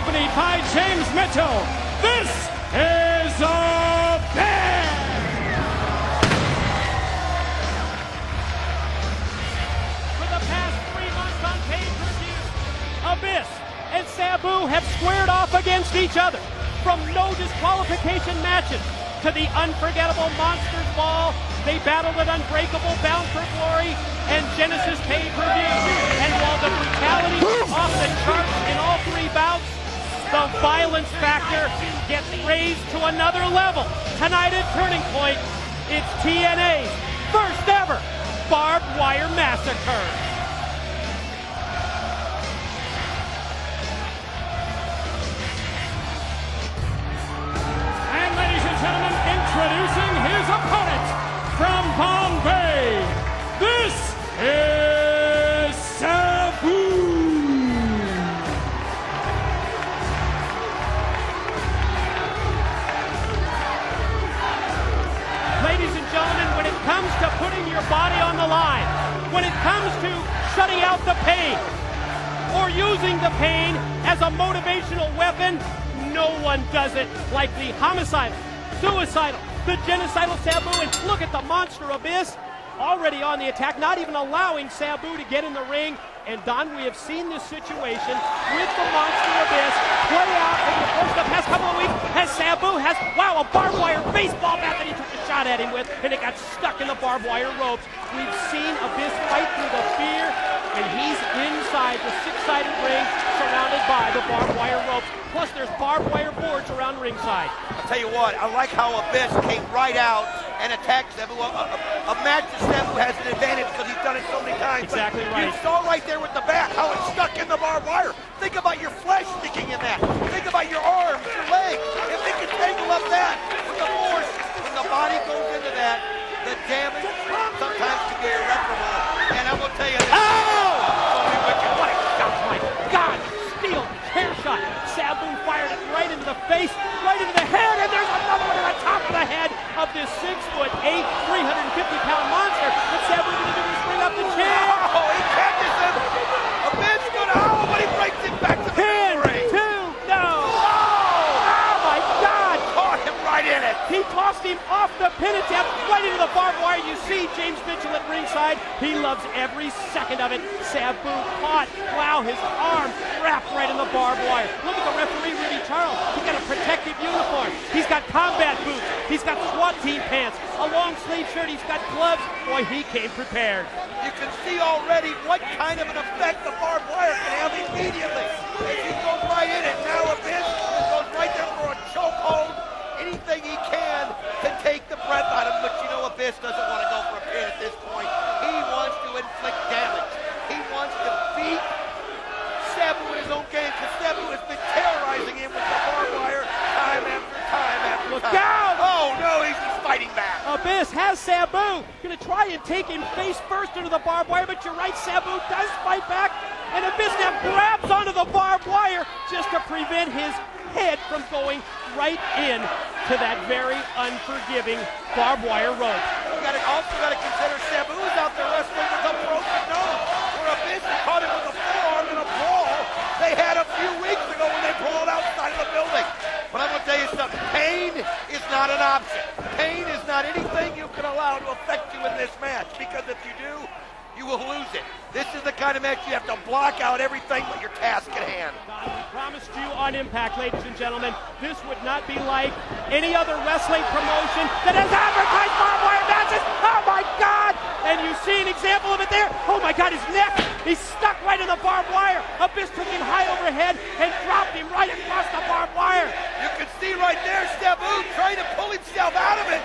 accompanied by James Mitchell. This is a bear! For the past 3 months on pay-per-view, Abyss and Sabu have squared off against each other. From no disqualification matches to the unforgettable Monsters Ball, they battled at Unbreakable, Bound for Glory, and Genesis pay-per-view. And while the brutality was off the charts in all 3 bouts, the violence factor gets raised to another level. Tonight at Turning Point, it's TNA's first ever barbed wire massacre. Gentlemen, introducing his opponent from Bombay, this is Sabu. Ladies and gentlemen, when it comes to putting your body on the line, when it comes to shutting out the pain or using the pain as a motivational weapon, no one does it like the homicidal, suicidal, the genocidal Sabu. And look at the monster Abyss already on the attack, not even allowing Sabu to get in the ring. And Don, we have seen this situation with the monster Abyss play out over the course of the past couple of weeks as Sabu has, wow, a barbed wire baseball bat that he took a shot at him with, and it got stuck in the barbed wire ropes. We've seen Abyss fight through the fear, and he's inside the 6-sided ring surrounded by the barbed wire ropes. Plus, there's barbed wire boards around ringside. I'll tell you what, I like how Abyss came right out and attacked Sabu. A match that Sabu has an advantage because he's done it so many times. Exactly but right. You saw right there with the bat how it's stuck in the barbed wire. Think about your flesh sticking in that. Think about your arms, your legs. If they can tangle up that with the force, when the body goes into that, the damage sometimes can be irreparable. And I'm going to tell you this. What a shot, my God! Steel chair shot. Sabu fired it right into the face, right into the head, and there's another one at the top of the head of this 6'8", 350-pound monster. What's Sabu going to do is bring up the chair? Oh, he catches him. Abyss is going to howl, but he breaks it back to the ring. 2, no! Oh my God! Caught him right in it. He tossed him off the pin attempt right into the barbed wire. You see James Mitchell at ringside. He loves every second of it. Sabu caught. Wow, his arm wrapped right in the barbed wire. Look at the referee, Rudy Charles. He's got a protective uniform. He's got combat boots. He's got SWAT team pants, a long sleeve shirt. He's got gloves. Boy, he came prepared. You can see already what kind of an effect the barbed wire can have immediately. As he goes right in it. Now Abyss goes right there for a chokehold. Anything he can to take the breath out of him. But you know Abyss doesn't want to go for a pin at this point. He wants to inflict damage. He wants to beat Sabu in his own game because Sabu has been terrorizing him with the barbed wire time after time after Look time. out! Oh no, he's just fighting back. Abyss has Sabu. Gonna try and take him face first into the barbed wire, but you're right, Sabu does fight back. And Abyss now grabs onto the barbed wire just to prevent his head from going right in to that very unforgiving barbed wire rope. You also got to consider Sabu is out there wrestling with a broken nose. Where Abyss caught him with a forearm in a brawl they had a few weeks ago when they brawled outside of the building. But I'm going to tell you something. Pain is not an option. Pain is not anything you can allow to affect you in this match, because if you do, you will lose it. This is the kind of match you have to block out everything but your task at hand. Don, we promised you on Impact, ladies and gentlemen, this would not be like any other wrestling promotion that has advertised barbed wire matches. Oh my God! And you see an example of it there. Oh my God, his neck, he's stuck right in the barbed wire. Abyss took him high overhead and dropped him right across the barbed wire. You can see right there Sabu trying to pull himself out of it.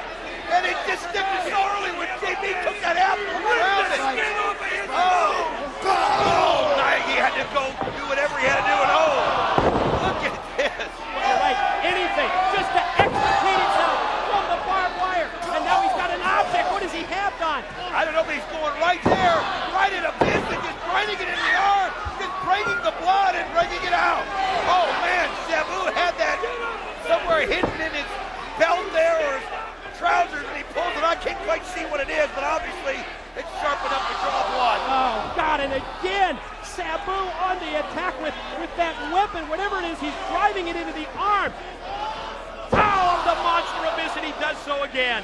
And it just dipped it so early when JB took that apple around it. Oh, he had to go do whatever he had to do. And look at this. Well, you're right. Anything just to extricate himself from the barbed wire. And now he's got an object. What does he have, Don? I don't know, but he's going right there, right in Abyss, and just grinding it in the arm, just breaking the blood and breaking it out. Oh man, Sabu had that somewhere hidden in his belt there or his trousers, and he pulls it. I can't quite see what it is, but obviously it's sharp enough to draw blood. Oh God, and again, Sabu on the attack with that weapon, whatever it is, he's driving it into the arm. Oh, the monster Abyss, and he does so again.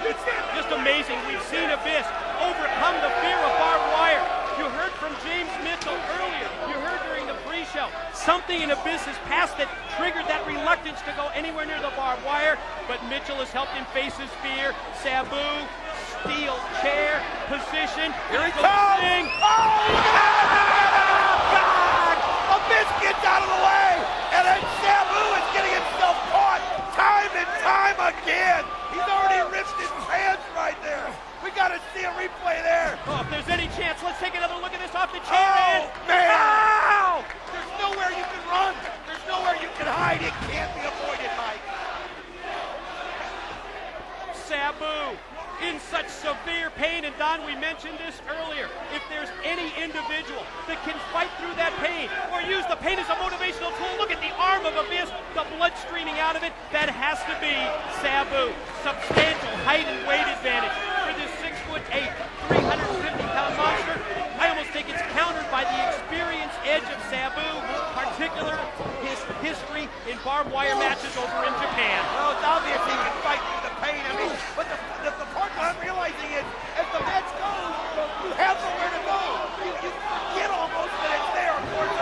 It's just amazing. We've seen Abyss overcome the fear of barbed wire. You heard from James Mitchell earlier. You heard during the pre-show. Something in Abyss's past that triggered that reluctance to go anywhere near the barbed wire. But Mitchell has helped him face his fear. Sabu, steel chair, position. Here he comes! Oh, God! Abyss gets out of the way! And then Sabu is getting himself caught time and time again! He's already ripped his pants right there! We gotta see a replay there! Oh, if there's any chance, let's take another look at this off the chair. Oh, man! Ow! There's nowhere you can run! There's nowhere you can hide! It can't be avoided, Mike! Sabu in such severe pain, and Don, we mentioned this earlier. If there's any individual that can fight through that pain or use the pain as a motivational tool, look at the arm of Abyss, the blood streaming out of it. That has to be Sabu. Substantial height and weight advantage for this 6'8", 350-pound monster. I almost think it's countered by the experience edge of Sabu, particularly his history in barbed wire matches over in Japan. Well, it's obvious he can fight through the pain. I mean, but the part that I'm realizing is, as the match goes, you have nowhere to go. You forget almost that it's there, of course.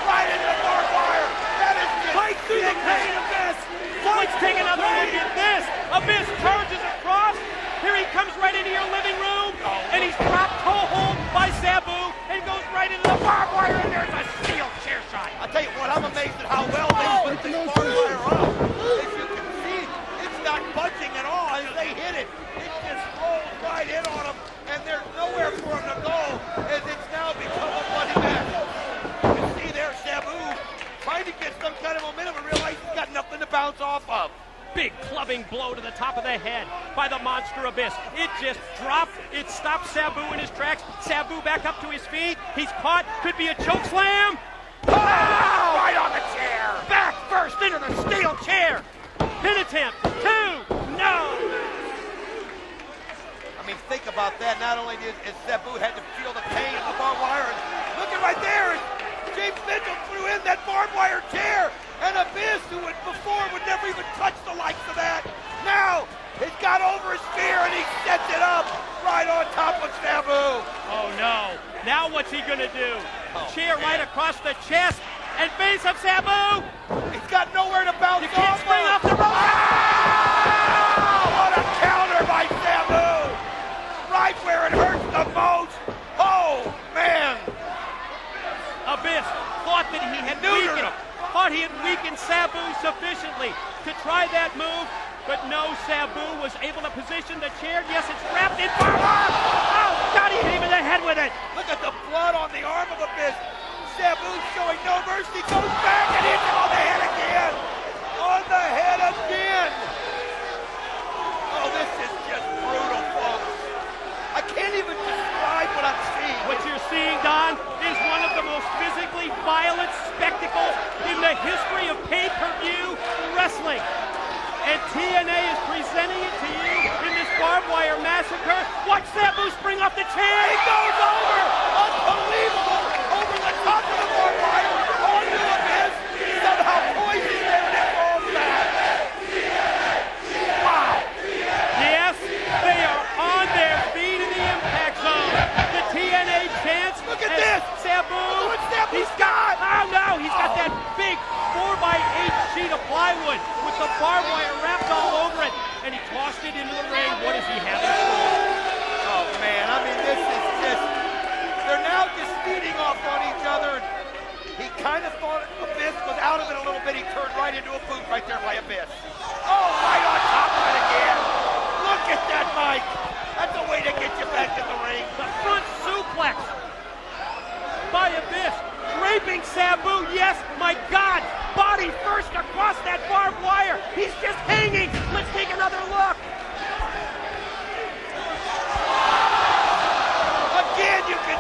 Right into the barbed wire. That is just fight through the pain, Abyss. Let's take another look at this. Abyss charges across. Here he comes right into your living room, and he's dropped toe hold by Sabu and goes right into the barbed wire, and there's a steel chair shot. I'll tell you what, I'm amazed at how well they put this barbed wire up. As you can see, it's not budging at all as they hit it. It just rolls right in on them, and there's nowhere for him to go, as it's now become a bloody mess. You can see there, Sabu trying to get some kind of momentum and realize he's got nothing to bounce off of. Big clubbing blow to the top of the head by the monster Abyss. It just dropped. It stopped Sabu in his tracks. Sabu back up to his feet. He's caught. Could be a choke slam. Oh! Right on the chair. Back first into the steel chair. Pin attempt. 2. No. I mean, think about that. Not only did Sabu had to feel the pain of the barbed wire. Looking right there, James Mitchell threw in that barbed wire chair. And Abyss, who before would never even touch the likes of that, now has got over his fear and he sets it up right on top of Sabu. Oh no. Now what's he gonna do? Chair right across the chest and face of Sabu. He's got nowhere to bounce You can't spring off the rope. Oh, what a counter by Sabu. Right where it hurts the most. Oh, man. Abyss thought that he had weakened Sabu sufficiently to try that move, but no, Sabu was able to position the chair. Yes, it's wrapped in barbed wire. Oh, God, he hit him in the head with it. Look at the blood on the arm of Abyss. Sabu showing no mercy, goes back and hits him on the head again. On the head again. Oh, this is just brutal, folks. I can't even describe what I'm seeing. What you're seeing, Don, is one of the most physically violent spectacles in the history of pay-per-view wrestling. And TNA is presenting it to you in this barbed wire massacre. Watch Sabu spring off the chair. He goes over! Unbelievable! Over the top of the barbed wire, onto Abyss, somehow poisoned there and it falls back. Wow! Yes, they are on their feet in the impact zone. The TNA chants. Look at this! Sabu! What Sabu's got? Oh no, he's got that big 4x8 sheet of plywood with the barbed wire wrapped all over it, and he tossed it into the ring. What does he have in store? Oh man, I mean this is just, they're now just feeding off on each other. He kind of thought Abyss was out of it a little bit. He turned right into a boot right there by Abyss. Oh, right on top of it again. Look at that, Mike. That's a way to get you back in the ring. The front suplex by Abyss, draping Sabu. Yes, my God, body first across that barbed wire. He's just hanging. Let's take another look.